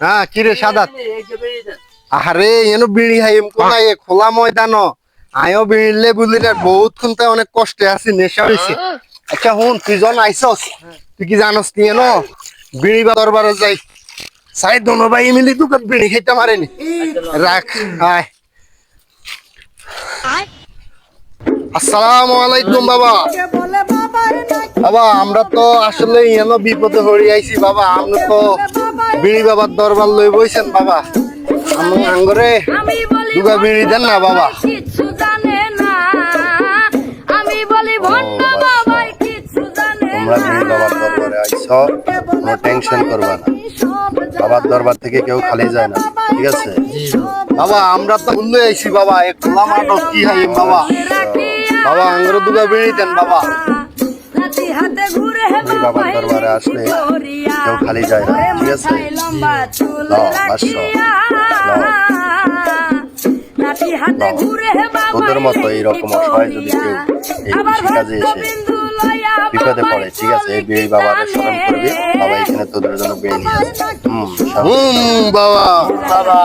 হ্যাঁ কিরে সাদাত আরে এনো বিড়ি হাইম কোনায় খোলা ময়দান আয়ো বিড়িলে বুঝলি বহুত খুনতে অনেক কষ্টে আছি নেশা হইছে আচ্ছা হুন তুই জন আইছস তুই কি জানোস কি এনো বিড়ি বা দরবারে যাই সাই দোনো ভাই মিলি তুই বিড়ি খেতে পারেনি রাখ আয় আসসালামু আলাইকুম বাবা বাবা আমরা তো আসলে এনো বিপদে হরি আইছি বাবা আমরা তো বিড়ি বাবার দরবার লই বইছেন বাবা আমি আঙ্গরে দুগা বিড়ি দেন না বাবা কিছু জানে না আমি বলি ভণ্ড বাবাই কিছু জানে তোমরা বিড়ি বাবার দরবারে আইছো কোনো টেনশন করবা না বাবার দরবার থেকে কেউ খালি যায় না ঠিক আছে বাবা আমরা তো ভুলে আইছি বাবা এক খোলা মাঠও কি হাই বাবা বাবা আঙ্গরে দুগা বিড়ি দেন বাবা রাতি হাতে ঘুরে বিড়ি বাবার দরবারে আসলে কেউ খালি যায় না ঠিক আছে লম্বা চুল নাও, রাখিয়া রাতি হাতে ঘুরে তোদের মতো এইরকম অসহায় যদি কেউ এই কৃষিকাজে এসে বিপদে পড়ে ঠিক আছে এই বিড়ি বাবার স্মরণ করবি বাবা এখানে তোদের জন্য বিড়ি নিয়ে আসবে বাবা বাবা